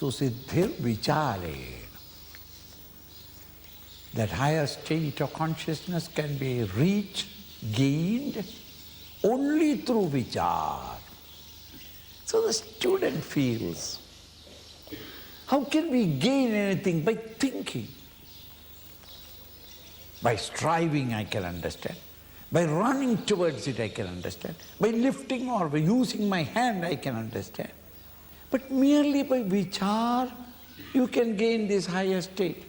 vastu siddhir vichare. That higher state of consciousness can be reached, gained, only through vichar. So the student feels, how can we gain anything? By thinking. By striving, I can understand. By running towards it, I can understand. By lifting or by using my hand, I can understand. But merely by vichar, you can gain this higher state.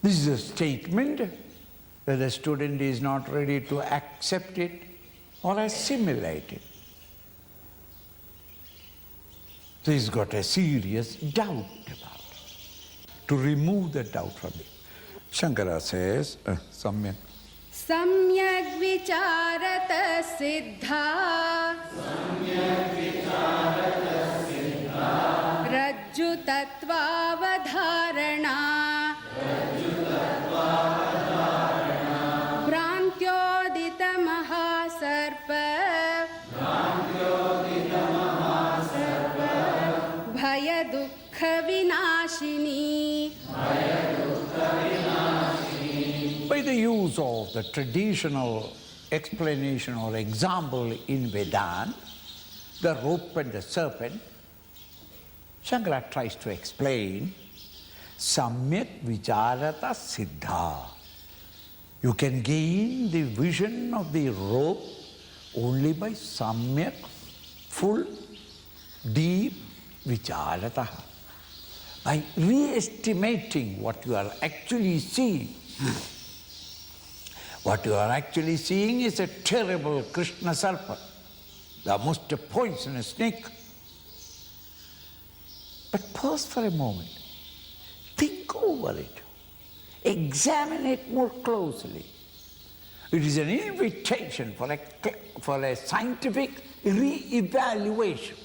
This is a statement where the student is not ready to accept it or assimilate it. So he's got a serious doubt about it. To remove the doubt from it, Shankara says, Samyak. Samyak vicharata siddha. Samyak vicharata siddha. Rajju tattva avadharana. Rajju tattva avadharana. Bhrantyodita mahasarpa. Bhrantyodita mahasarpa. Bhaya dukkha vinashini. Bhaya dukkha vinashini. By the use of the traditional explanation or example in Vedanta, the rope and the serpent, Shankara tries to explain Samyak vicharata siddha. You can gain the vision of the rope only by Samyak, full, deep vicharata. By re-estimating what you are actually seeing. What you are actually seeing is a terrible Krishna Sarpa, the most poisonous snake. But pause for a moment. Think over it. Examine it more closely. It is an invitation for a scientific re-evaluation.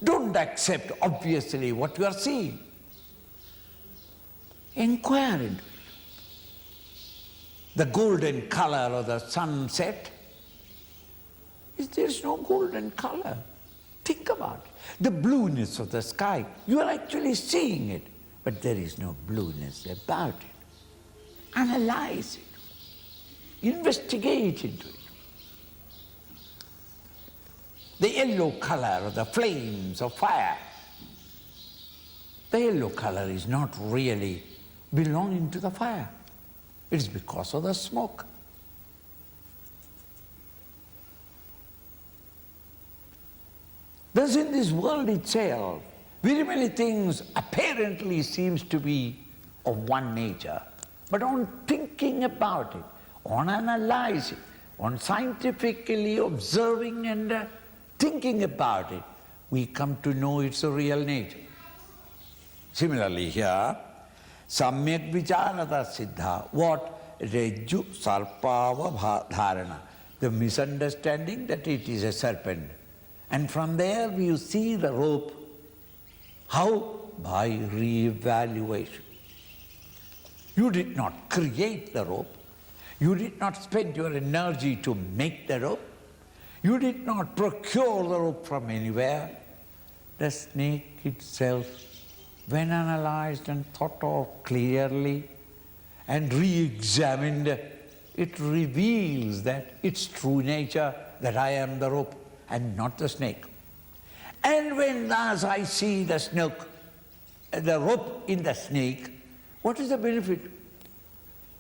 Don't accept obviously what you are seeing. Inquire into it. The golden color of the sunset, there is no golden color. Think about it. The blueness of the sky, you are actually seeing it, but there is no blueness about it. Analyze it. Investigate into it. The yellow color of the flames of fire, the yellow color is not really belonging to the fire. It is because of the smoke. Thus in this world itself, very many things apparently seems to be of one nature. But on thinking about it, on analyzing, on scientifically observing and thinking about it, we come to know its real nature. Similarly here, Samyak vicharata siddha. What? Rajju sarpava dharana. The misunderstanding that it is a serpent. And from there you see the rope. How? By re-evaluation. You did not create the rope. You did not spend your energy to make the rope. You did not procure the rope from anywhere. The snake itself, when analyzed and thought of clearly and re-examined, it reveals that its true nature, that I am the rope and not the snake. And when thus I see the snake, the rope in the snake, what is the benefit?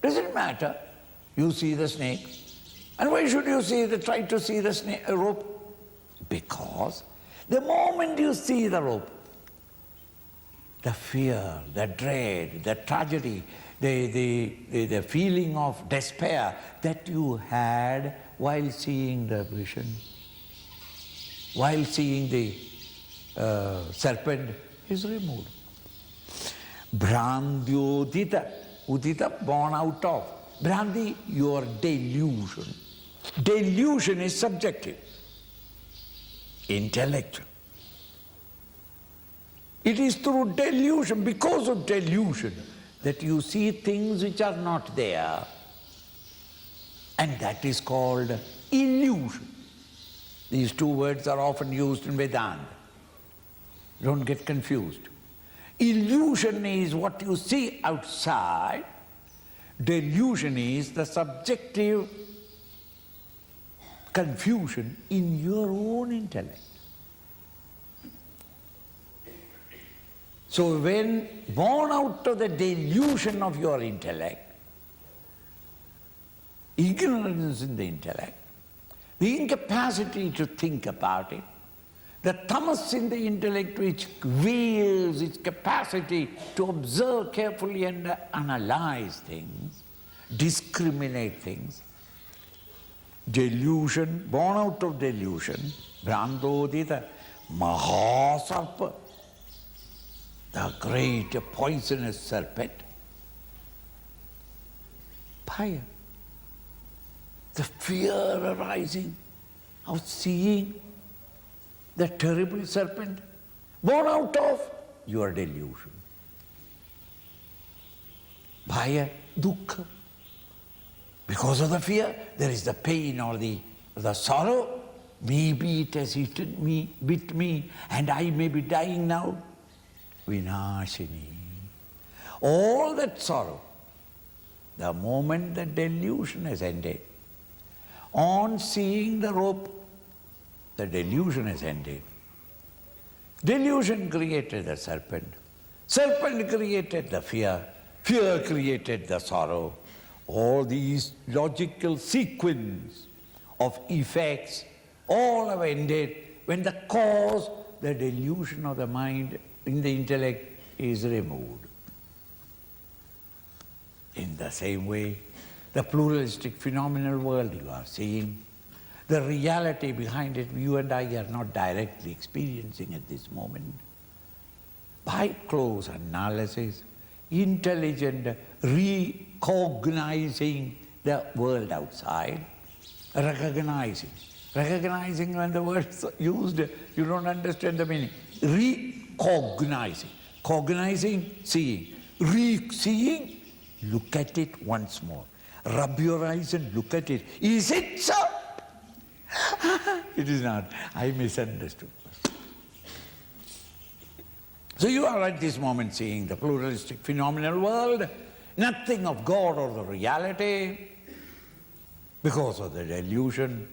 Doesn't matter. You see the snake. And why should you try to see the snake, rope? Because the moment you see the rope, the fear, the dread, the tragedy, the feeling of despair that you had while seeing the vision, while seeing the serpent, is removed. Bhrandyodita, udita, born out of. Bhranti, your delusion. Delusion is subjective, intellectual. It is through delusion, because of delusion, that you see things which are not there. And that is called illusion. These two words are often used in Vedanta. Don't get confused. Illusion is what you see outside. Delusion is the subjective confusion in your own intellect. So when born out of the delusion of your intellect, ignorance in the intellect, the incapacity to think about it, the tamas in the intellect which veils its capacity to observe carefully and analyze things, discriminate things, delusion, born out of delusion, Brandodita, Mahasarpa, the great poisonous serpent, Bhaya, the fear arising of seeing the terrible serpent, born out of your delusion. Bhaya, dukkha. Because of the fear, there is the pain or the sorrow. Maybe it has eaten me, bit me, and I may be dying now. Vinashini. All that sorrow, the moment the delusion has ended, on seeing the rope, the delusion has ended. Delusion created the serpent. Serpent created the fear. Fear created the sorrow. All these logical sequence of effects all have ended when the cause, the delusion of the mind in the intellect is removed. In the same way, the pluralistic phenomenal world you are seeing, the reality behind it, you and I are not directly experiencing at this moment. By close analysis, intelligent recognizing the world outside, recognizing when the word is used, you don't understand the meaning. Recognizing, cognizing, seeing, re-seeing, look at it once more. Rub your eyes and look at it. Is it so? It is not. I misunderstood. So you are at this moment seeing the pluralistic phenomenal world, nothing of God or the reality because of the delusion.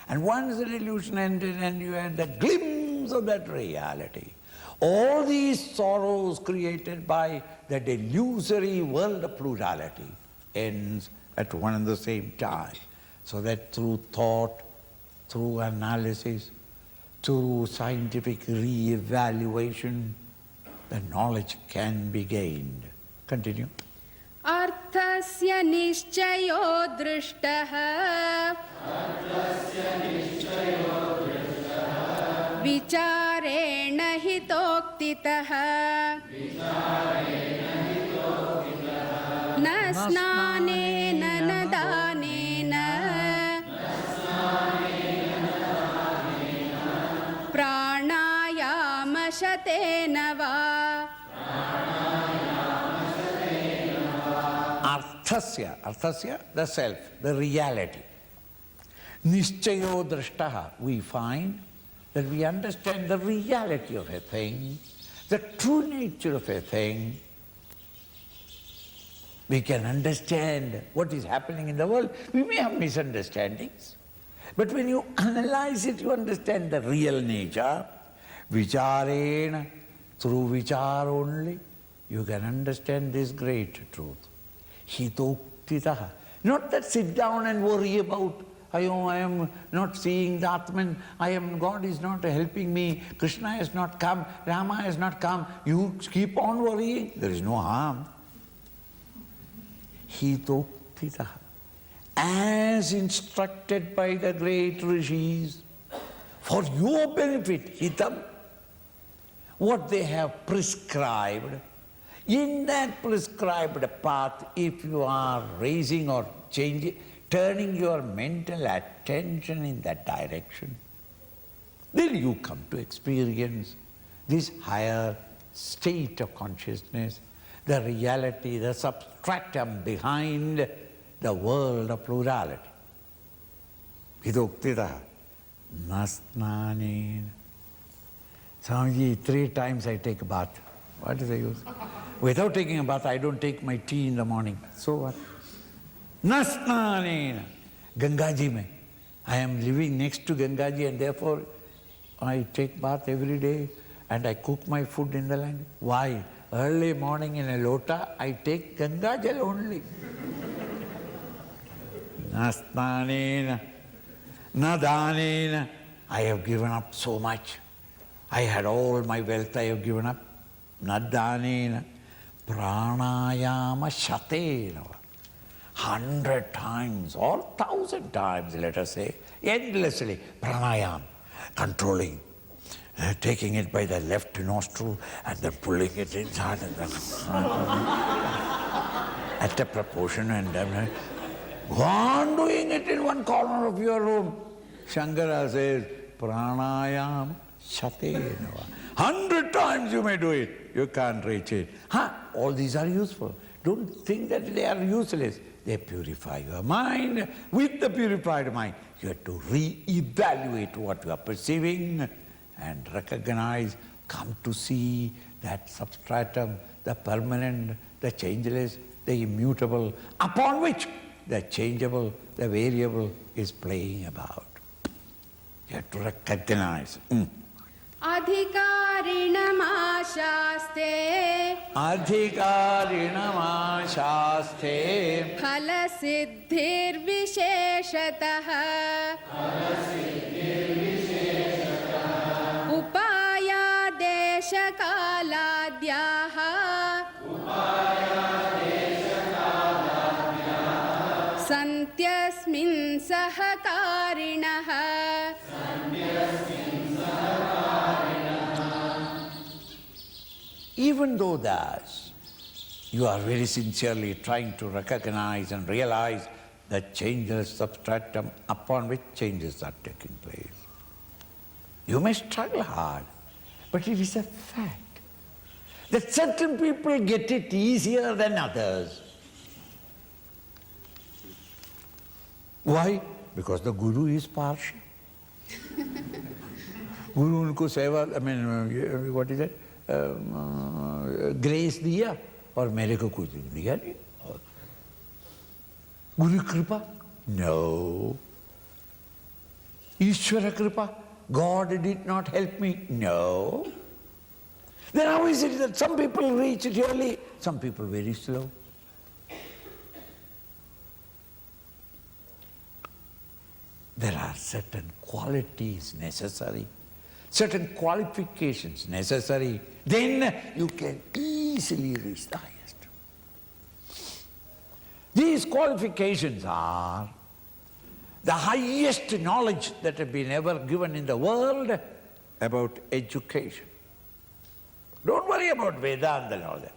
And once the delusion ended and you had the glimpse of that reality, all these sorrows created by the delusory world of plurality ends at one and the same time. So that through thought, through analysis, through scientific re-evaluation, the knowledge can be gained. Continue. अर्थस्य निश्चयो दृष्टः विचारेण हितोक्तितः न स्नानेन न दानेन प्राणायामशतेन वा Arthasya, the self, the reality. Nishchayo drashtaha, we find that we understand the reality of a thing, the true nature of a thing. We can understand what is happening in the world. We may have misunderstandings, but when you analyze it, you understand the real nature. Vicharena, through vichar only, you can understand this great truth. Hitoktitaha. Not that sit down and worry about, I am not seeing the Atman, God is not helping me, Krishna has not come, Rama has not come. You keep on worrying, there is no harm. Hitoktitaha. As instructed by the great rishis, for your benefit, hitam, what they have prescribed, in that prescribed path, if you are raising or changing, turning your mental attention in that direction, then you come to experience this higher state of consciousness, the reality, the substratum behind the world of plurality. Hidoktitaha. Nasnanena. Swamiji, 3 times I take a bath. What is the use? Without taking a bath, I don't take my tea in the morning. So what? Nasnanena. Gangaji mein. I am living next to Gangaji and therefore I take bath every day and I cook my food in the land. Why? Early morning in a lota, I take Gangajal only. Nasnanena. Nadanena. I have given up so much. I had all my wealth I have given up. Nadanena. Pranayama shatena. 100 times or 1,000 times, let us say, endlessly. Pranayam. Controlling. Taking it by the left nostril and then pulling it inside and then at a proportion and then go on doing it in one corner of your room. Shankara says, pranayam shatena. 100 times you may do it, you can't reach it. All these are useful. Don't think that they are useless. They purify your mind. With the purified mind, you have to re-evaluate what you are perceiving and recognize, come to see that substratum, the permanent, the changeless, the immutable, upon which the changeable, the variable is playing about. You have to recognize. Adhikarinamaashaste Adhikarinamaashaste Phalasiddhirvisheshatah Upayadeshakaladhyah Santyasmin sahakarinah. Even though thus you are very sincerely trying to recognize and realize the changeless substratum upon which changes are taking place. You may struggle hard, but it is a fact that certain people get it easier than others. Why? Because the Guru is partial. Guru unko seva, what is it? Grace दिया और मेरे को कुछ दिया नहीं. गुरु कृपा? No. Ishvara kripa? God did not help me? No. Then how is it that some people reach it early, some people very slow? There are certain qualities necessary, certain qualifications necessary, then you can easily reach the highest. These qualifications are the highest knowledge that have been ever given in the world about education. Don't worry about Vedanta and all that.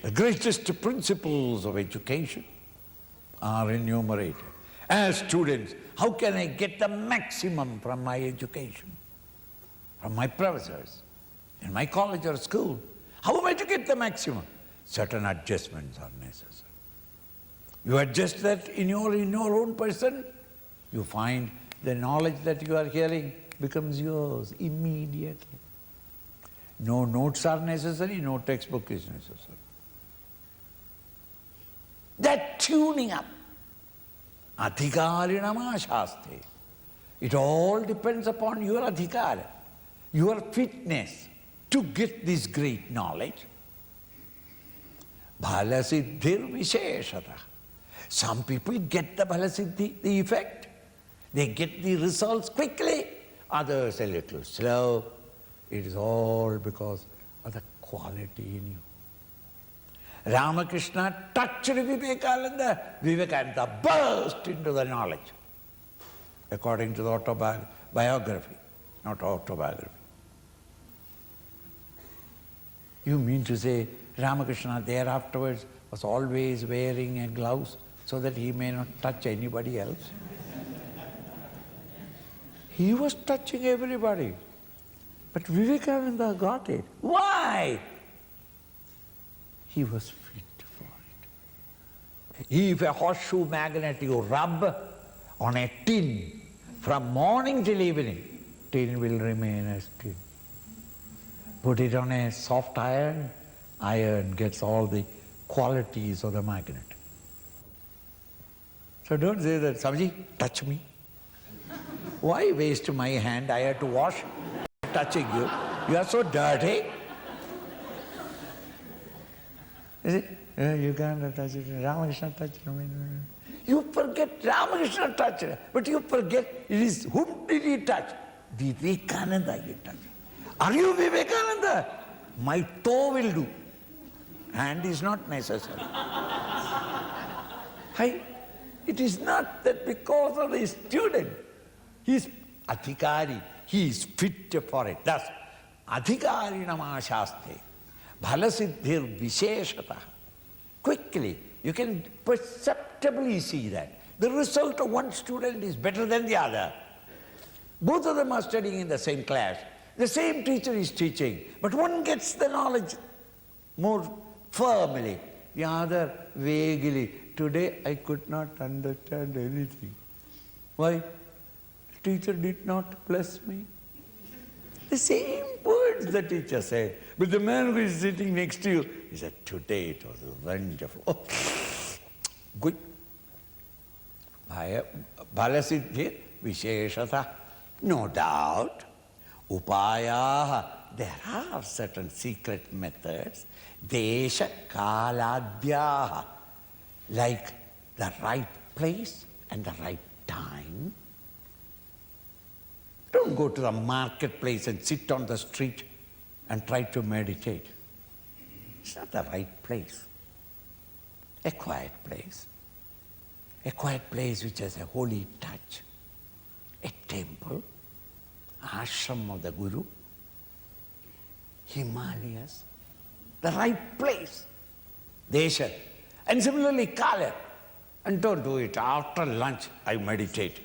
The greatest principles of education are enumerated. As students, how can I get the maximum from my education? From my professors, in my college or school? How am I to get the maximum? Certain adjustments are necessary. You adjust that in your own person, you find the knowledge that you are hearing becomes yours immediately. No notes are necessary, no textbook is necessary. That tuning up, adhikarinamaashaste, it all depends upon your adhikara, your fitness to get this great knowledge. Bhalasiddhir visheshatah. Some people get the bhalasiddhi, the effect. They get the results quickly, others a little slow. It is all because of the quality in you. Ramakrishna touched Vivekananda. Vivekananda burst into the knowledge, according to the autobiography, not autobiography. You mean to say Ramakrishna there afterwards was always wearing a gloves so that he may not touch anybody else? He was touching everybody. But Vivekananda got it. Why? He was fit for it. If a horseshoe magnet you rub on a tin. From morning till evening, tin will remain as tin. Put it on a soft iron, iron gets all the qualities of the magnet. So don't say that, Swamiji, touch me. Why waste my hand? I have to wash touching you. You are so dirty. Is it? You can't touch it. Ramakrishna touched me. You forget Ramakrishna touched it, but you forget it is whom did he touch? Vivekananda he touched. Are you Vivekananda? My toe will do. Hand is not necessary. It is not that because of the student, he is adhikari, he is fit for it. Thus, adhikari namashaste, bhalasiddhir visheshata. Quickly, you can perceptibly see that. The result of one student is better than the other. Both of them are studying in the same class. The same teacher is teaching, but one gets the knowledge more firmly, the other vaguely. Today I could not understand anything. Why? The teacher did not bless me. The same words the teacher said, but the man who is sitting next to you, he said, today it was wonderful. Oh, good. Bhalasiddhi visheshata. No doubt. Upayaha. There are certain secret methods. Desha kaladhyaha. Like the right place and the right time. Don't go to the marketplace and sit on the street and try to meditate. It's not the right place. A quiet place. A quiet place which has a holy touch. A temple. Ashram of the Guru. Himalayas. The right place. Desha. And similarly, Kala. And don't do it after lunch, I meditate.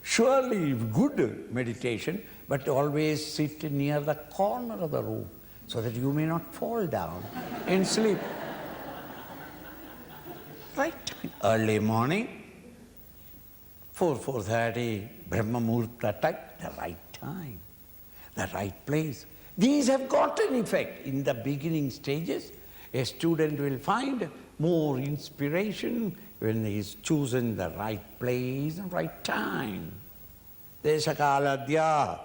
Surely good meditation, but always sit near the corner of the room so that you may not fall down and sleep. Right time. Early morning, 4:30, Brahma Muhurta time, the right time, the right place. These have got an effect. In the beginning stages, a student will find more inspiration when he is chosen the right place and right time. Deshakaladhya,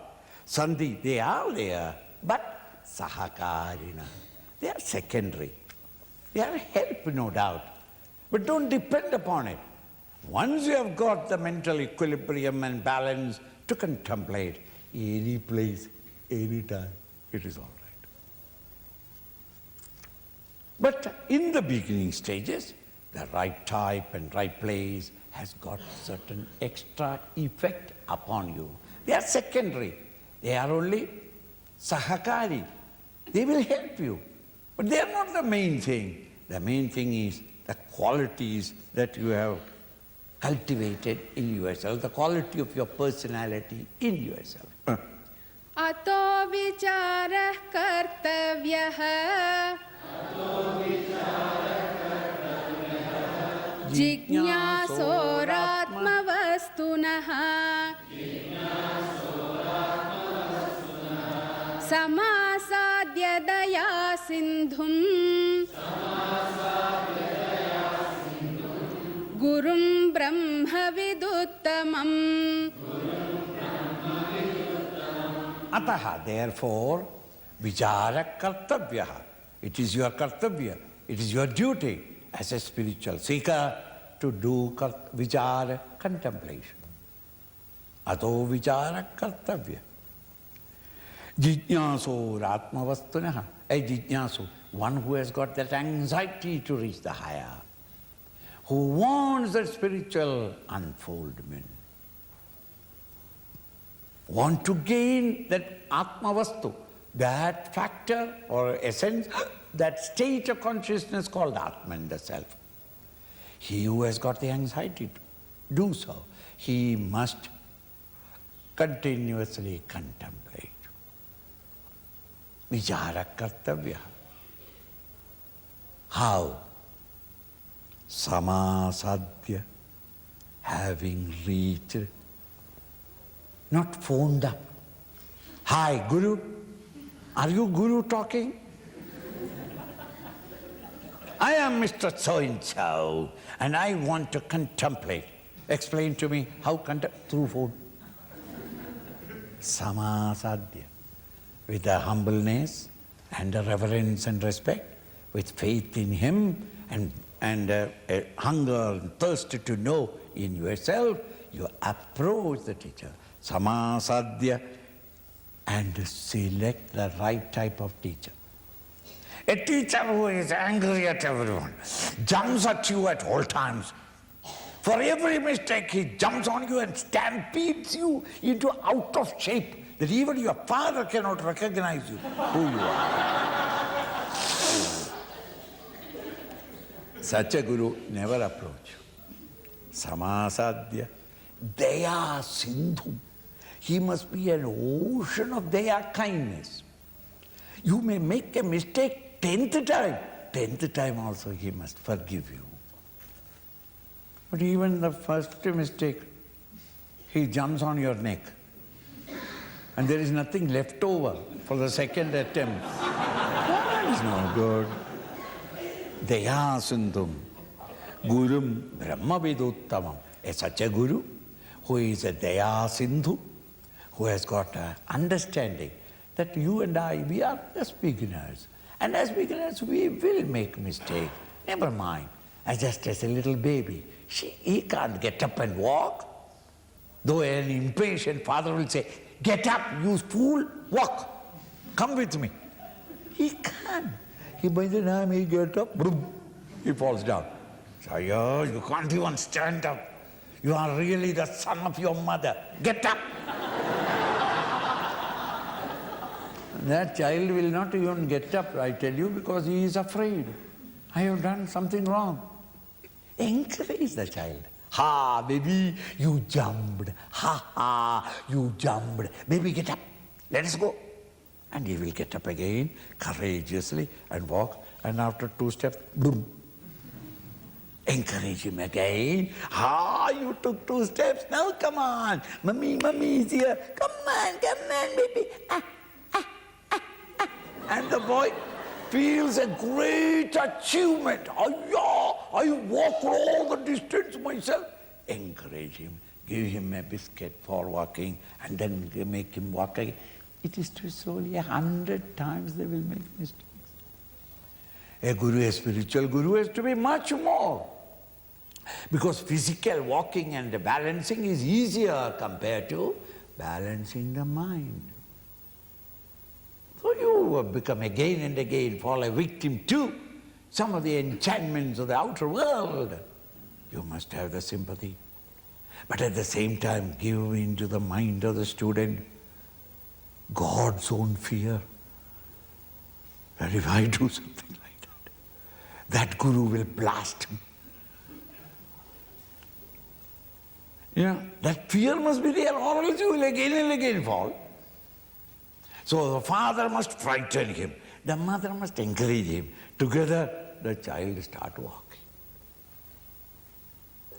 Sandhi, they are there, but sahakarina, they are secondary. They are help, no doubt, but don't depend upon it. Once you have got the mental equilibrium and balance to contemplate, any place, any time, it is all right. But in the beginning stages, the right type and right place has got certain extra effect upon you. They are secondary. They are only sahakari. They will help you. But they are not the main thing. The main thing is the qualities that you have cultivated in yourself, the quality of your personality in yourself. अतो विचारः कर्तव्यः जिज्ञासोरात्मवस्तुनः समासाद्य दया सिन्धुं गुरुं ब्रह्मविदुत्तमम्. Ataha, therefore, vichara kartavyaha. It is your kartavya, it is your duty as a spiritual seeker to do vichara, contemplation. Ato vichara kartavya. Jijnaso ratmavastunaha. A jijnasu, one who has got that anxiety to reach the higher, who wants that spiritual unfoldment, want to gain that Atmavastu, that factor or essence, that state of consciousness called Atman, the self. He who has got the anxiety to do so, he must continuously contemplate. Vichara kartavya. How? Samasadhya, having reached, not phoned up. Hi, Guru. Are you Guru talking? I am Mr. So-and-so, and I want to contemplate. Explain to me how through phone. Samasadhya, with a humbleness and a reverence and respect, with faith in him and a hunger and thirst to know in yourself, you approach the teacher. Samasadhya, and select the right type of teacher. A teacher who is angry at everyone, jumps at you at all times. For every mistake, he jumps on you and stampedes you into out of shape, that even your father cannot recognize you, who you are. Such a guru never approach. Samasadhya, Daya Sindhu. He must be an ocean of Daya, kindness. You may make a mistake 10th time. 10th time also he must forgive you. But even the first mistake, he jumps on your neck. And there is nothing left over for the second attempt. That is no good. Daya Sindhum, Gurum Brahmaviduttamam. Such a guru who is a Daya Sindhu, who has got an understanding that you and I, we are just beginners. And as beginners, we will make mistakes. Never mind. Just as a little baby, he can't get up and walk. Though an impatient father will say, get up, you fool, walk, come with me. He can't. By the time he gets up, boom, he falls down. Saya, you can't even stand up. You are really the son of your mother. Get up. That child will not even get up, I tell you, because he is afraid. I have done something wrong. Encourage the child. Ha, baby, you jumped. Ha, ha, you jumped. Baby, get up. Let us go. And he will get up again, courageously, and walk. And after 2 steps, boom. Encourage him again. Ha, you took 2 steps. Now come on. Mummy is here. Come on, baby. And the boy feels a great achievement. I walked all the distance myself. Encourage him. Give him a biscuit for walking and then make him walk again. It is too slowly. 100 times they will make mistakes. A guru, a spiritual guru, has to be much more. Because physical walking and balancing is easier compared to balancing the mind. So you have become again and again fall a victim to some of the enchantments of the outer world. You must have the sympathy. But at the same time, give into the mind of the student God's own fear. That if I do something like that guru will blast him. That fear must be there, or else you will again and again fall. So the father must frighten him. The mother must encourage him. Together, the child start walking.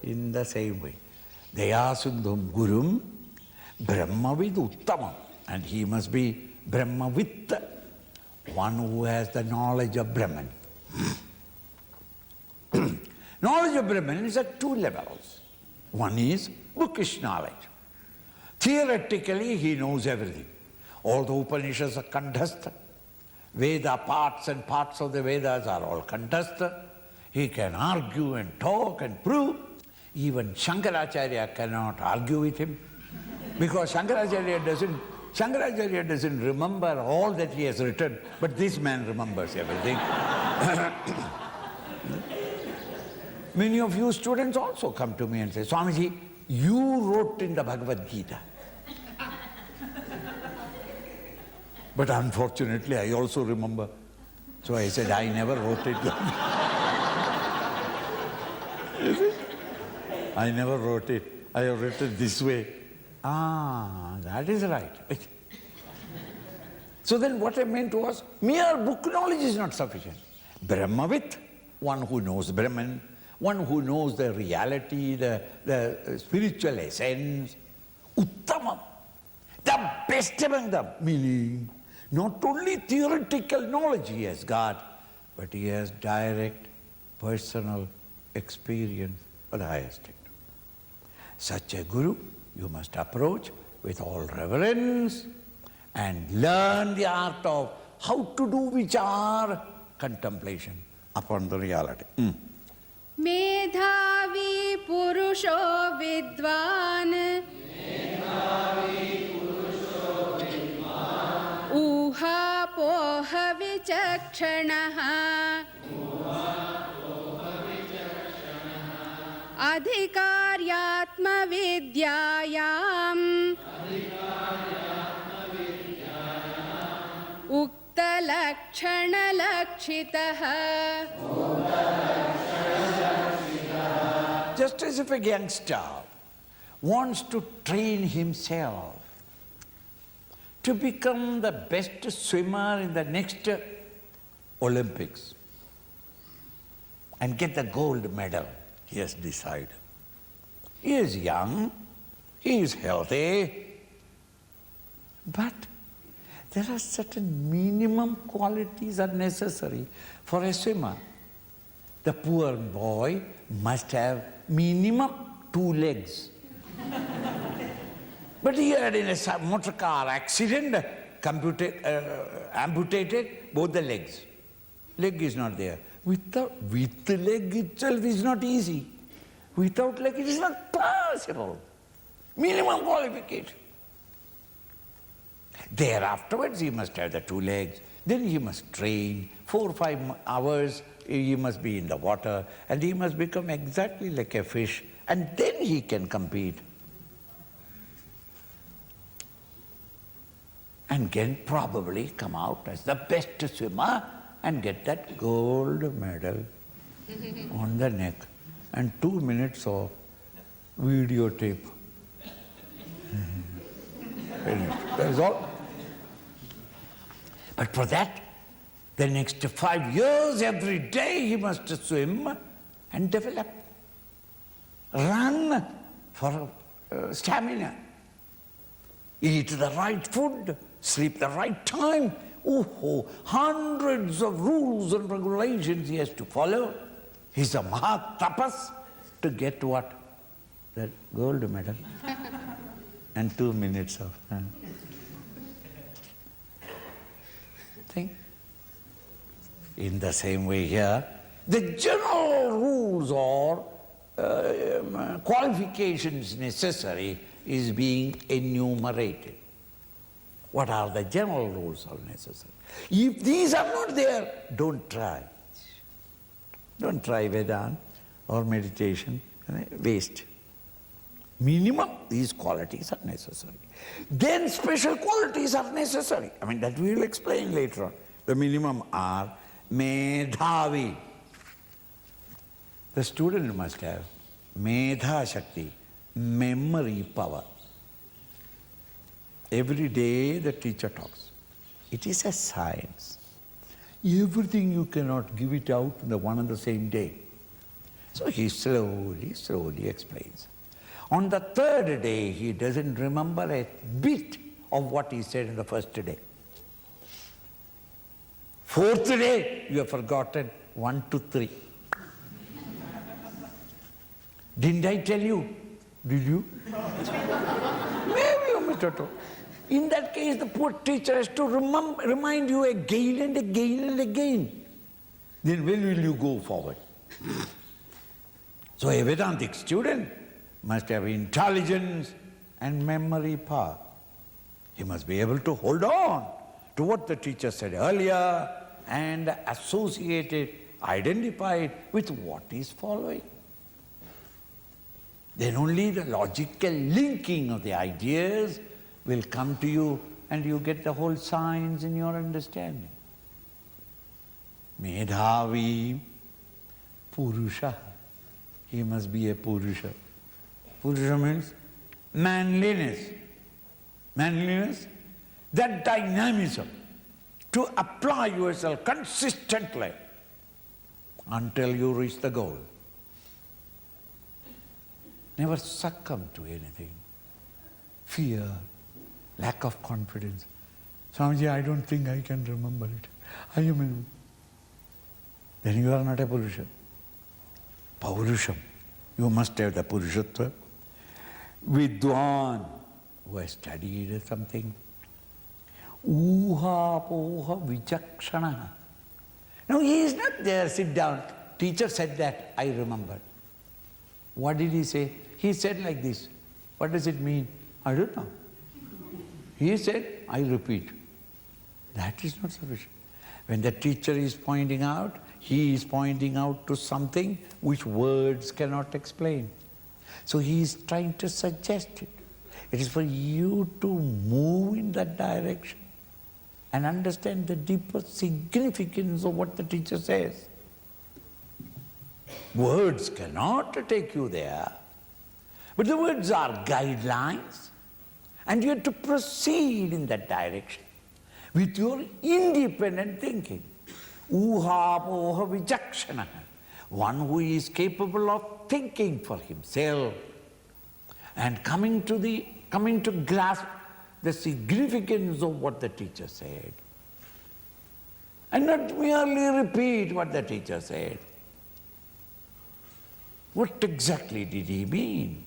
In the same way, Daya Sindhum Gurum Brahmavid Uttamam. And he must be Brahmavid, one who has the knowledge of Brahman. Knowledge of Brahman is at 2 levels. One is bookish knowledge. Theoretically, he knows everything. All the Upanishads are Kandhastha. Veda parts and parts of the Vedas are all Kandhastha. He can argue and talk and prove. Even Shankaracharya cannot argue with him. Because Shankaracharya doesn't remember all that he has written, but this man remembers everything. Many of you students also come to me and say, Swamiji, you wrote in the Bhagavad Gita. But unfortunately, I also remember. So I said, I never wrote it. I never wrote it. I have written this way. That is right. So then what I meant was, mere book knowledge is not sufficient. Brahmavit, one who knows Brahman, one who knows the reality, the spiritual essence, Uttamam, the best among them, meaning not only theoretical knowledge he has got, but he has direct personal experience of the highest strength. Such a guru you must approach with all reverence and learn the art of how to do vichar, contemplation upon the reality. मेधावी पुरुषो विद्वान् ऊहापोह विचक्षणः अधिकार्यात्मविद्यायाम् उक्तलक्षणलक्षितः. Just as if a youngster wants to train himself to become the best swimmer in the next Olympics and get the gold medal, he has decided. He is young, he is healthy, but there are certain minimum qualities are necessary for a swimmer. The poor boy must have minimum 2 legs. But he had in a motor car accident, amputated both the legs. Leg is not there. With the leg itself is not easy. Without leg it is not possible. Minimum qualification. There afterwards he must have the 2 legs. Then he must train 4 or 5 hours. He must be in the water and he must become exactly like a fish, and then he can compete. And can probably come out as the best swimmer and get that gold medal on the neck and 2 minutes of videotape. That is all. But for that, the next 5 years, every day he must swim and develop. Run for stamina. Eat the right food, sleep the right time. Hundreds of rules and regulations he has to follow. He's a Mahatapas to get what? The gold medal. And 2 minutes of thing. In the same way here, the general rules or qualifications necessary is being enumerated. What are the general rules are necessary? If these are not there, don't try. Don't try Vedanta or meditation, waste. Minimum, these qualities are necessary. Then special qualities are necessary. I mean, that we will explain later on. The minimum are Medhavi. The student must have Medha Shakti, memory power. Every day the teacher talks. It is a science. Everything you cannot give it out in the one and the same day. So he slowly explains. On the 3rd day, he doesn't remember a bit of what he said in the first day. 4th day, you have forgotten 1 to 3. Didn't I tell you? Did you? Maybe you missed it. In that case, the poor teacher has to remind you again and again and again. Then when will you go forward? So a Vedantic student must have intelligence and memory power. He must be able to hold on to what the teacher said earlier and associate it, identify it with what is following. Then only the logical linking of the ideas will come to you and you get the whole science in your understanding. Medhavi Purusha. He must be a Purusha. Purusha means manliness. Manliness, that dynamism to apply yourself consistently until you reach the goal. never succumb to anything. Fear, lack of confidence. Swamiji, I don't think I can remember it. Then you are not a Purusha. Paurusham. You must have the Purushatva. Vidwan, who has studied something. Uha poha vichakshana. No, he is not there, sit down. Teacher said that, I remember. What did he say? He said like this. What does it mean? I don't know. He said, I repeat. That is not sufficient. When the teacher is pointing out, he is pointing out to something which words cannot explain. So he is trying to suggest it. It is for you to move in that direction and understand the deeper significance of what the teacher says. Words cannot take you there, but the words are guidelines, and you have to proceed in that direction with your independent thinking. Uha poha vichakshana, one who is capable of thinking for himself and coming to grasp the significance of what the teacher said, and not merely repeat what the teacher said. What exactly did he mean?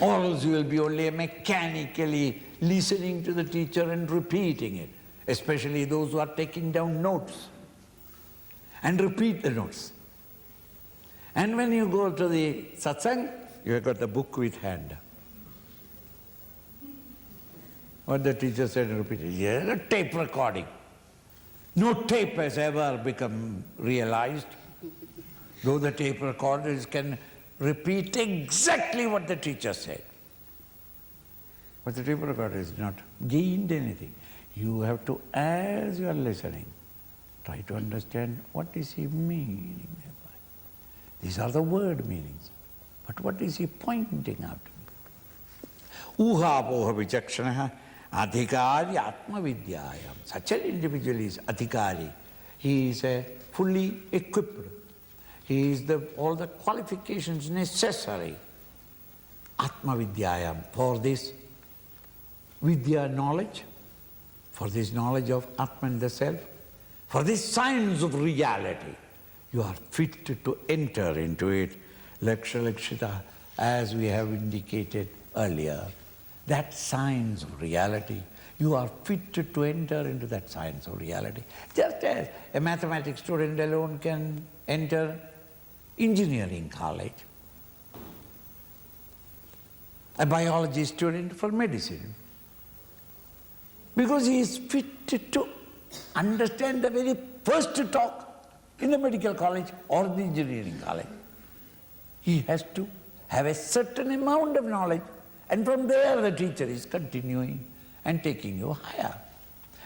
Or else you will be only mechanically listening to the teacher and repeating it, especially those who are taking down notes and repeat the notes. And when you go to the satsang, you have got the book with hand. What the teacher said and repeated. Yeah, a tape recording. No tape has ever become realized, though the tape recorders can repeat exactly what the teacher said. But the tape recorder has not gained anything. You have to, as you are listening, try to understand what is he meaning thereby. These are the word meanings. But what is he pointing out? Uha poha vichakshana adhikari atma vidyayam. Such an individual is adhikari. He is fully equipped. He is all the qualifications necessary, Atma Vidyayam, for this Vidya knowledge, for this knowledge of Atman, the self, for this science of reality. You are fit to enter into it, Laksha Lakshita, as we have indicated earlier. That science of reality, you are fit to enter into that science of reality. Just as a mathematics student alone can enter engineering college, a biology student for medicine, because he is fit to understand the very first talk in the medical college or the engineering college. He has to have a certain amount of knowledge, and from there the teacher is continuing and taking you higher.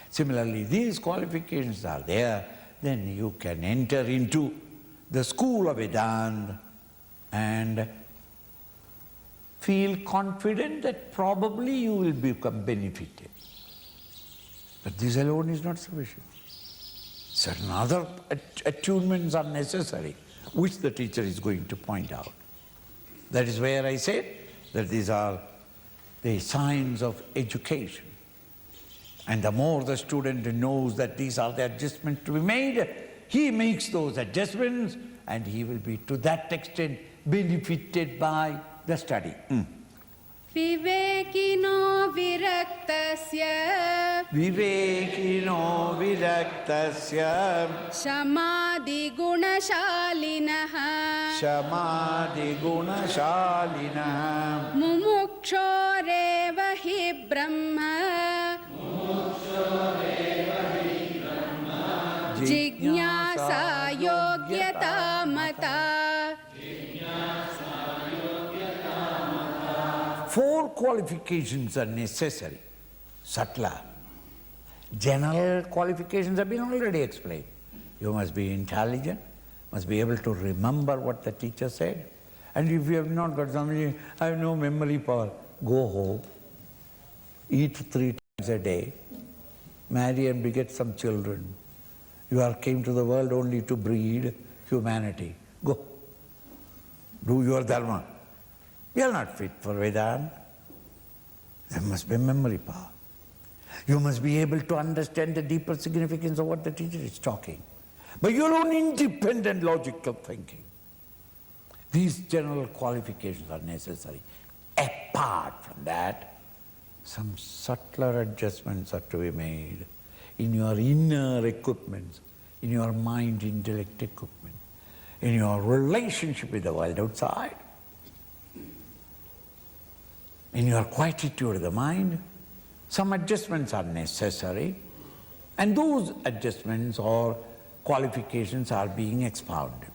Similarly, these qualifications are there, then you can enter into the school of Vedanta and feel confident that probably you will become benefited. But this alone is not sufficient. Certain other attunements are necessary, which the teacher is going to point out. That is where I said that these are the signs of education. And the more the student knows that these are the adjustments to be made, he makes those adjustments and he will be to that extent benefited by the study. Vivekino viraktasya Vivekino viraktasya Samadhi gunashalinaha Samadhi gunashalinaha Mumukshoreva hi brahma Jignasa yogyata mata. 4 qualifications are necessary. Satla. General qualifications have been already explained. You must be intelligent, must be able to remember what the teacher said. And if you have not got somebody, I have no memory power, go home, eat 3 times a day, marry and beget some children. You came to the world only to breed humanity. Go. do your dharma. You are not fit for Vedanta. There must be memory power. You must be able to understand the deeper significance of what the teacher is talking by your own independent logical thinking. These general qualifications are necessary. Apart from that, some subtler adjustments are to be made in your inner equipments, in your mind-intellect equipment, in your relationship with the world outside, in your quietude of the mind. Some adjustments are necessary, and those adjustments or qualifications are being expounded.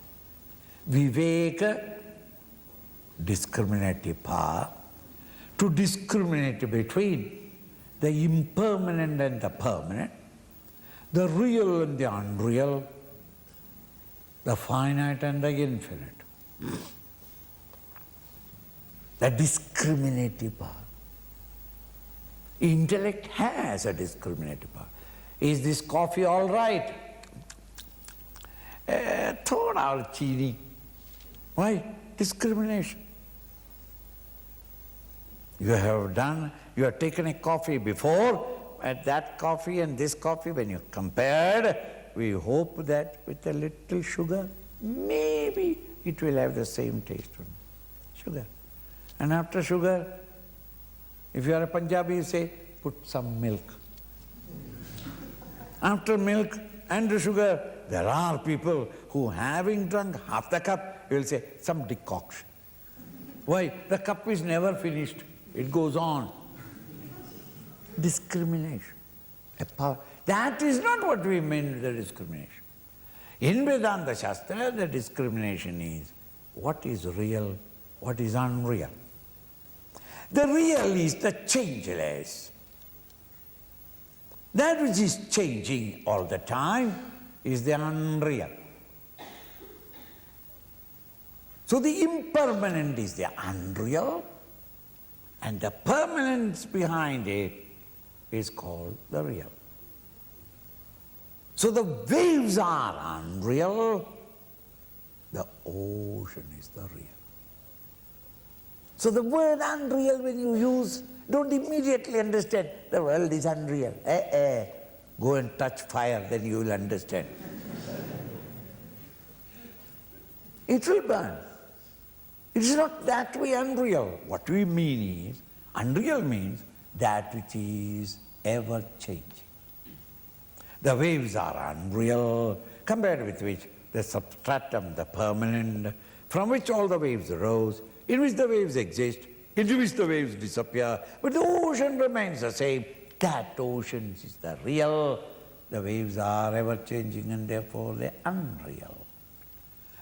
Vivek, discriminative power, to discriminate between the impermanent and the permanent, the real and the unreal, the finite and the infinite. The discriminative power. Intellect has a discriminative power. Is this coffee all right? Throw out chini. Why? Discrimination. You have taken a coffee before, at that coffee and this coffee, when you compared, we hope that with a little sugar, maybe it will have the same taste. Sugar. And after sugar, if you are a Punjabi, you say, put some milk. After milk and the sugar, there are people who, having drunk half the cup, will say, some decoction. Why? The cup is never finished. It goes on. Discrimination. That is not what we mean with the discrimination. In Vedanta Shastra, the discrimination is what is real, what is unreal. The real is the changeless. That which is changing all the time is the unreal. So the impermanent is the unreal, and the permanence behind it is called the real. So the waves are unreal, the ocean is the real. So the word unreal, when you use, don't immediately understand the world is unreal. Go and touch fire, then you will understand. It will burn. It is not that way unreal. What we mean is, unreal means that which is ever changing. The waves are unreal, compared with which the substratum, the permanent, from which all the waves arose, in which the waves exist, in which the waves disappear, but the ocean remains the same. That ocean is the real. The waves are ever changing and therefore they're unreal.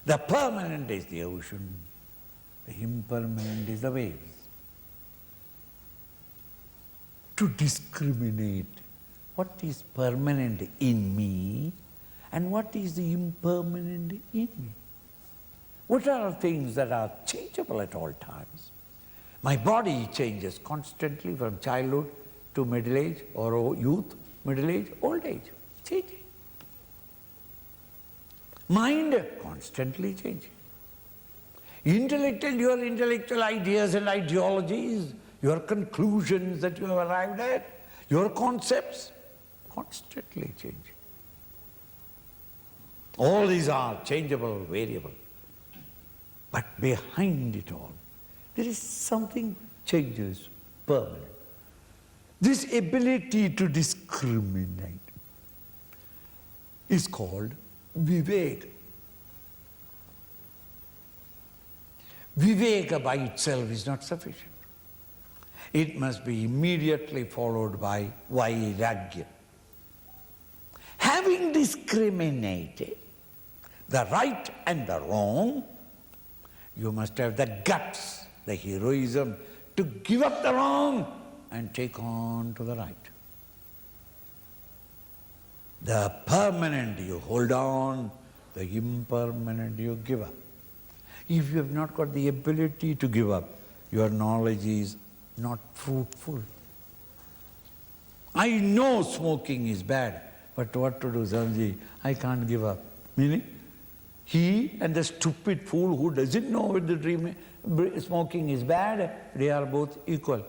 The permanent is the ocean, the impermanent is the waves. To discriminate what is permanent in me and what is the impermanent in me. What are things that are changeable at all times? My body changes constantly from childhood to middle age, or youth, middle age, old age, changing. Mind constantly changing. Your intellectual ideas and ideologies, your conclusions that you have arrived at, your concepts, constantly changing. All these are changeable, variable. But behind it all, there is something changeless, permanent. This ability to discriminate is called Vivek. Viveka by itself is not sufficient. It must be immediately followed by Vairagya. Having discriminated the right and the wrong, you must have the guts, the heroism to give up the wrong and take on to the right. The permanent you hold on, the impermanent you give up. If you have not got the ability to give up, your knowledge is not fruitful. I know smoking is bad, but what to do, Swamiji? I can't give up. Meaning, He and the stupid fool who doesn't know the smoking is bad, they are both equal.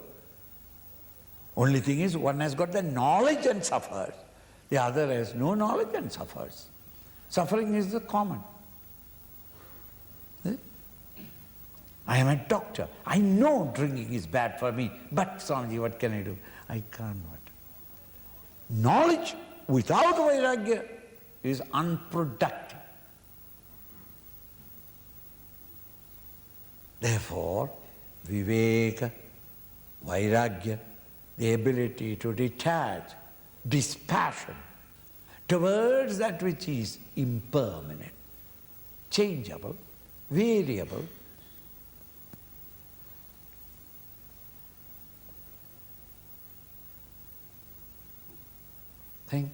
Only thing is, one has got the knowledge and suffers. The other has no knowledge and suffers. Suffering is the common. I am a doctor. I know drinking is bad for me, but Swamiji, what can I do? I can't. Knowledge without vairagya is unproductive. Therefore, viveka, vairagya, the ability to detach, dispassion towards that which is impermanent, changeable, variable. Think.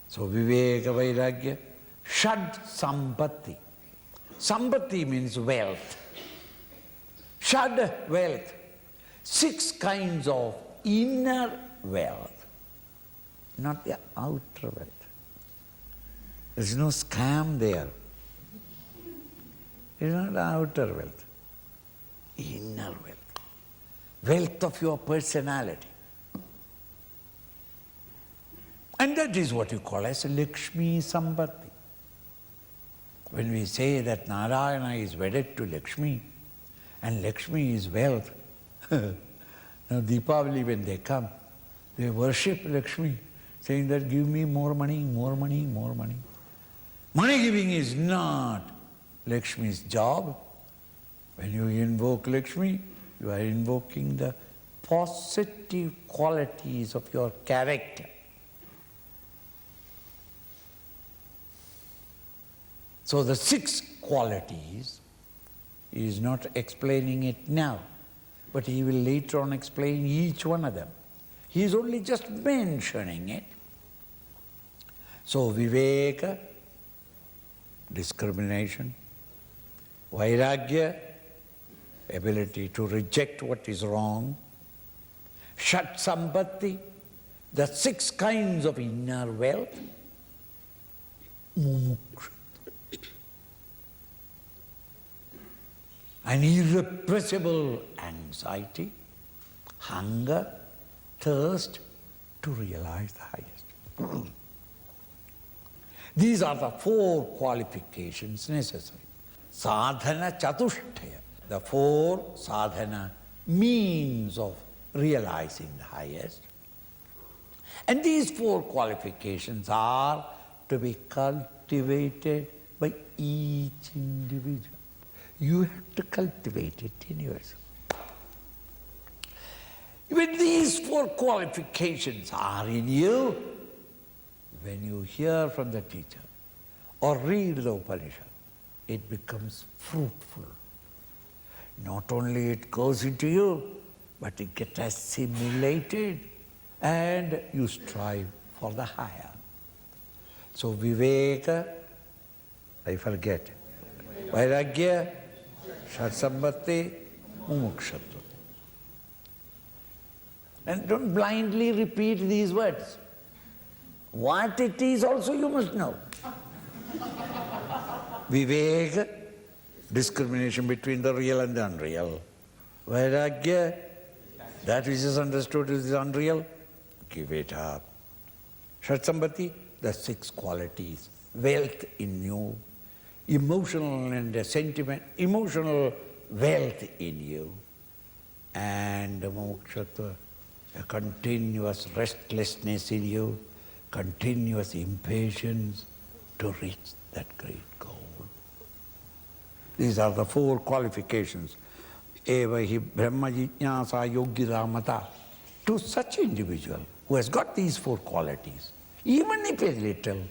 So viveka, vairagya, shad sampatti. Sampatti means wealth. Shad, wealth. 6 kinds of inner wealth, not the outer wealth. There is no scam there. It is not the outer wealth. Inner wealth. Wealth of your personality. And that is what you call as Lakshmi Sampatti. When we say that Narayana is wedded to Lakshmi, and Lakshmi is wealth, now Deepavali when they come, they worship Lakshmi, saying that give me more money, more money, more money. Money giving is not Lakshmi's job. When you invoke Lakshmi, you are invoking the positive qualities of your character. So the 6 qualities, he is not explaining it now, but he will later on explain each one of them. He is only just mentioning it. So viveka, discrimination, vairagya, ability to reject what is wrong, shat sampatti, the 6 kinds of inner wealth, mumuksha, an irrepressible anxiety, hunger, thirst to realize the highest. These are the 4 qualifications necessary. Sadhana chatushtaya, the 4 sadhana means of realizing the highest. And these 4 qualifications are to be cultivated by each individual. You have to cultivate it in yourself. When these 4 qualifications are in you, when you hear from the teacher or read the Upanishad, it becomes fruitful. Not only it goes into you, but it gets assimilated and you strive for the higher. So viveka, I forget, vairagya, shat-sampatti, mumukshatu. And don't blindly repeat these words. What it is also you must know. Viveka, discrimination between the real and the unreal. Vairagya, that which is understood is unreal, give it up. Shat-sampatti, the 6 qualities, wealth in you, emotional and sentiment, emotional wealth in you, and mumukshatu, a continuous restlessness in you, continuous impatience to reach that great goal. These are the 4 qualifications. Eva hi brahma jijnasa yogyata mata. To such individual who has got these 4 qualities, even if a little,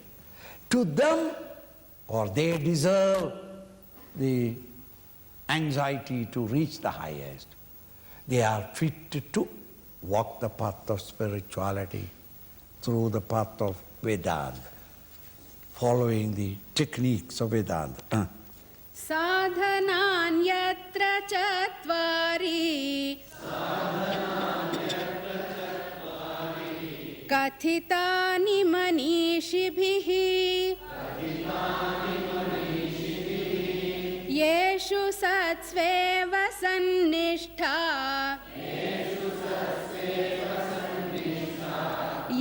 to them, or they deserve the anxiety to reach the highest. They are fit to walk the path of spirituality through the path of Vedanta, following the techniques of Vedanta. Sadhananyatra chatvari kathitani manishibhihi येषु सत्स्वेव सन्निष्ठा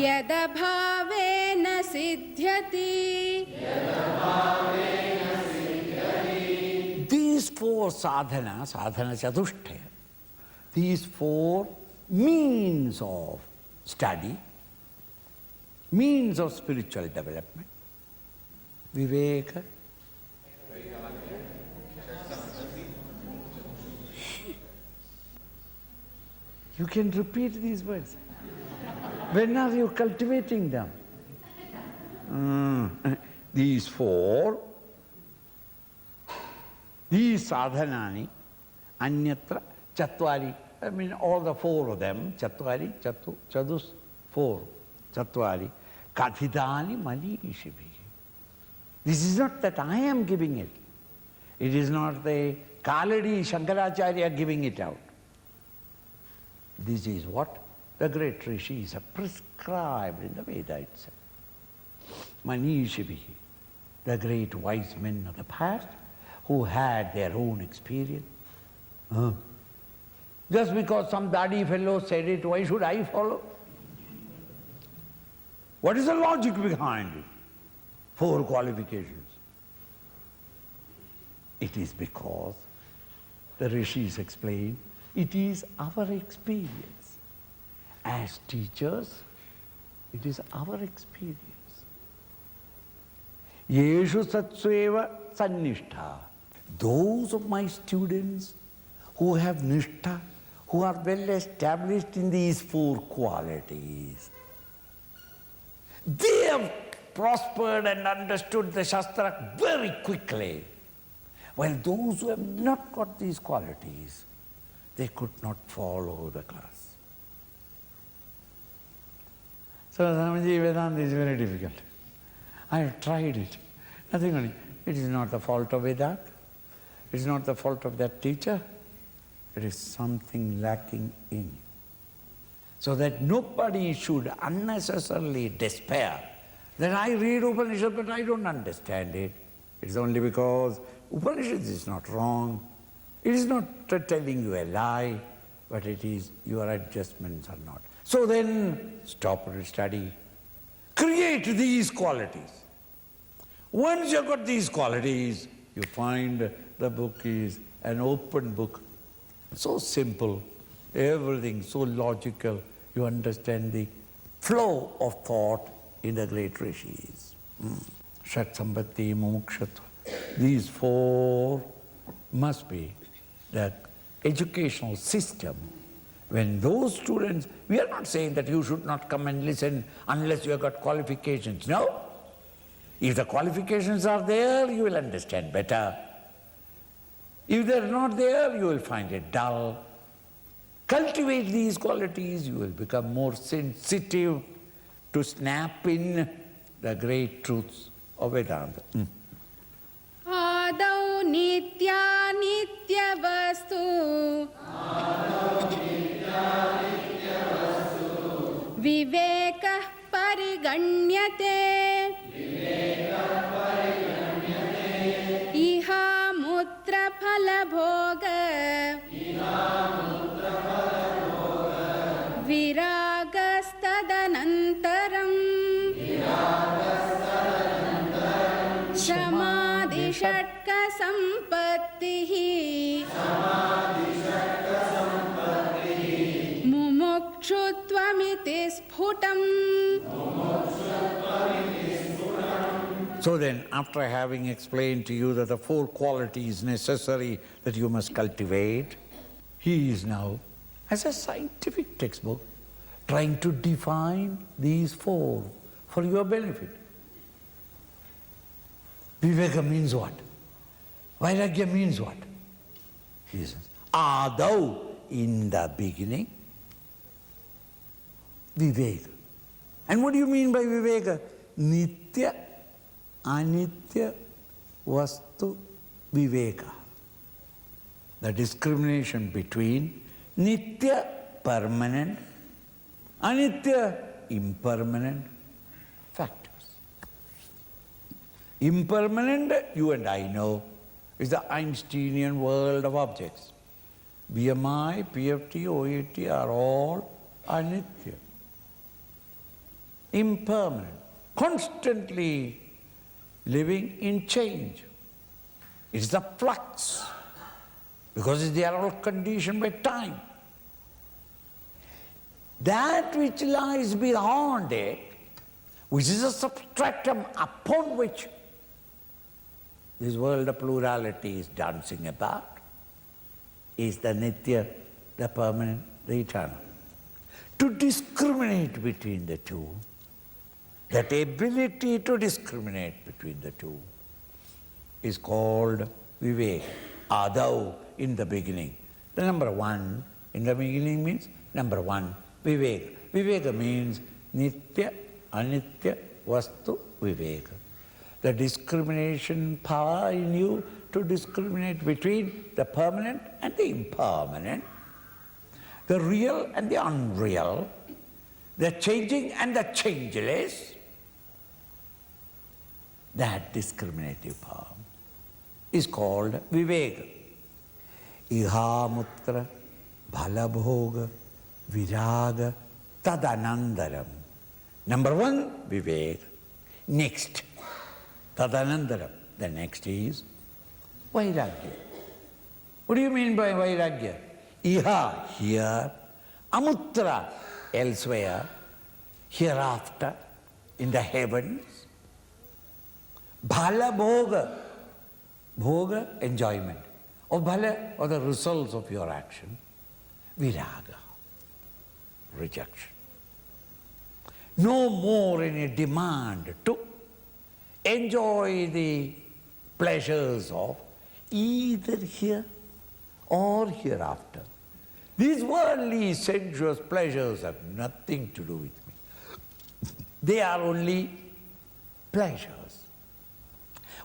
यदभावेन सिद्ध्यति. These four sadhana chatushtaya, these four means of study, means of spiritual development, Viveka, you can repeat these words. When are you cultivating them? These four, these sadhanani, anyatra, chatvari, I mean all the four of them, chatvari, chadus, four, chatvari, kathidani manishibi. This is not that I am giving it. It is not the Kaladi Shankaracharya giving it out. This is what the great rishis have prescribed in the Veda itself. Manishibihi, the great wise men of the past who had their own experience. Just because some daddy fellow said it, why should I follow? What is the logic behind it? Four qualifications. It is because the rishis explain it is our experience. As teachers, it is our experience. Yeshu satsveva sannishtha. Those of my students who have nishtha, who are well established in these four qualities, they have prospered and understood the Shastra very quickly. While those who have not got these qualities, they could not follow the class. So Swamiji, Vedanta is very difficult. I have tried it. Nothing only. It is not the fault of Vedanta. It is not the fault of that teacher. It is something lacking in you. So that nobody should unnecessarily despair that I read Upanishad but I don't understand it. It is only because Upanishad is not wrong. It is not telling you a lie, but it is your adjustments are not. So then, stop your study. Create these qualities. Once you've got these qualities, you find the book is an open book. So simple, everything so logical. You understand the flow of thought in the great rishis. Shat Sambhati Mumukshatra. These four must be the educational system. When those students, we are not saying that you should not come and listen unless you have got qualifications. No. If the qualifications are there, you will understand better. If they are not there, you will find it dull. Cultivate these qualities, you will become more sensitive to snap in the great truths of Vedanta. आदौ नित्या नित्यवस्तु विवेकः परिगण्यते इहामुत्र फलभोग विरागस्तदनन्तरम् समाधिषट्कसम्पत्तिः मुमुक्षुत्वमिति स्फुटम्. So then, after having explained to you that the four qualities necessary that you must cultivate, he is now, as a scientific textbook, trying to define these four for your benefit. Viveka means what? Vairagya means what? He says, Adau, in the beginning, Viveka. And what do you mean by Viveka? Nitya, Anitya, Vastu, Viveka. The discrimination between Nitya, permanent, Anitya, impermanent factors. Impermanent, you and I know, is the Einsteinian world of objects. BMI, PFT, OET are all anitya. Impermanent, constantly living in change. It's the flux, because they are all conditioned by time. That which lies beyond it, which is a substratum upon which this world of plurality is dancing about, is the nitya, the permanent, the eternal. To discriminate between the two, that ability to discriminate between the two, is called Vivek. Adau, in the beginning. The number one in the beginning means number one, Vivek. Viveka means nitya, anitya, vastu, viveka. The discrimination power in you to discriminate between the permanent and the impermanent, the real and the unreal, the changing and the changeless, that discriminative power is called Viveka. Ihamutra, bhalabhoga, viraga, tadanandaram. Number one, Viveka. Next, tadanandaram. The next is Vairagya. What do you mean by Vairagya? Iha, here, amutra, elsewhere, hereafter, in the heavens, bhala bhoga, bhoga, enjoyment, or bhala, or the results of your action, viraga, rejection. No more any demand to enjoy the pleasures of either here or hereafter. These worldly, sensuous pleasures have nothing to do with me. They are only pleasures.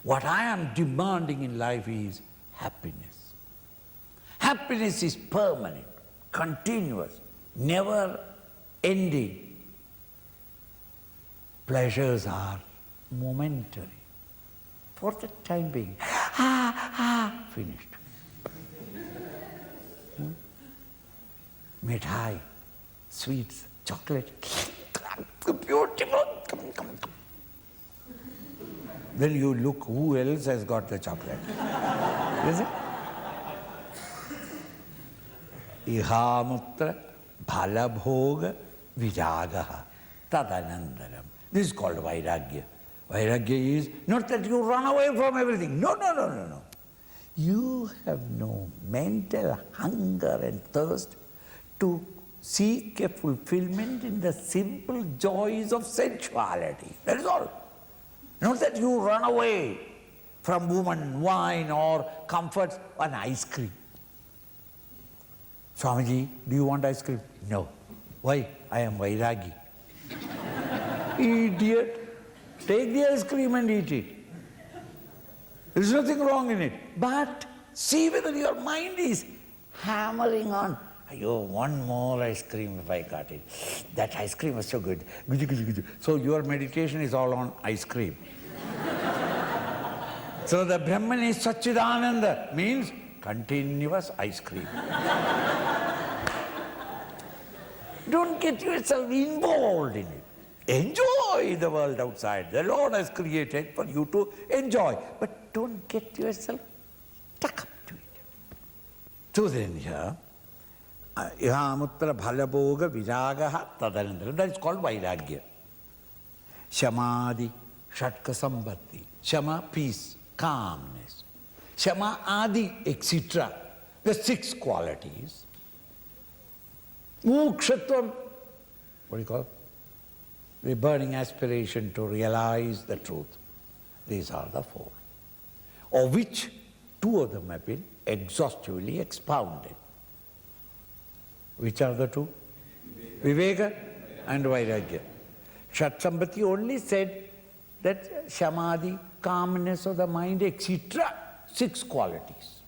What I am demanding in life is happiness. Happiness is permanent, continuous, never ending. Pleasures are momentary, for the time being. Finished. Mithai, sweets, chocolate, beautiful. Then you look who else has got the chocolate. Is it? Ihamutra bhalabhoga viragaha tadanandaram. This is called Vairagya. Vairagya is not that you run away from everything. No, no, no, no, no. You have no mental hunger and thirst to seek a fulfillment in the simple joys of sensuality. That is all. Not that you run away from woman, wine, or comforts, and ice cream. Swamiji, do you want ice cream? No. Why? I am Vairagi. Idiot. Take the ice cream and eat it. There is nothing wrong in it. But see whether your mind is hammering on. Ayo, one more ice cream if I got it. That ice cream was so good. So your meditation is all on ice cream. So the Brahman is Satchidananda, means continuous ice cream. Don't get yourself involved in it. Enjoy the world outside. The Lord has created for you to enjoy. But don't get yourself stuck up to it. So then here, Ihamutra bhalabhoga viragaha tadanandara. That is called Vairagya. Shamadhi, Shatka Sambhati. Shama, peace, calmness. Shama, Adi, etc. The 6 qualities. Mokshatvam, what do you call it? The burning aspiration to realize the truth. These are the 4. Of which 2 of them have been exhaustively expounded. Which are the 2? Viveka and Vairagya. Shatsambhati only said that Samadhi, calmness of the mind, etc. 6 qualities.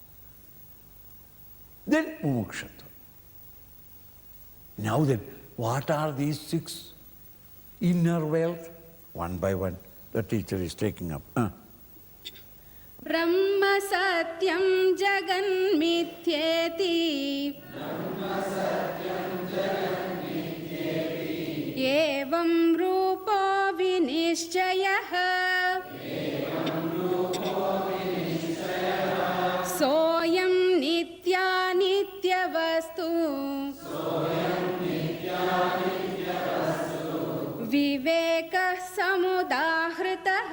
Then Mumukshatva. Now then, what are these 6 inner wealth? One by one, the teacher is taking up. ब्रह्म सत्यं जगन्मिथ्येति एवं रूपो विनिश्चयः सोऽयं नित्यानित्यवस्तु विवेकः समुदाहृतः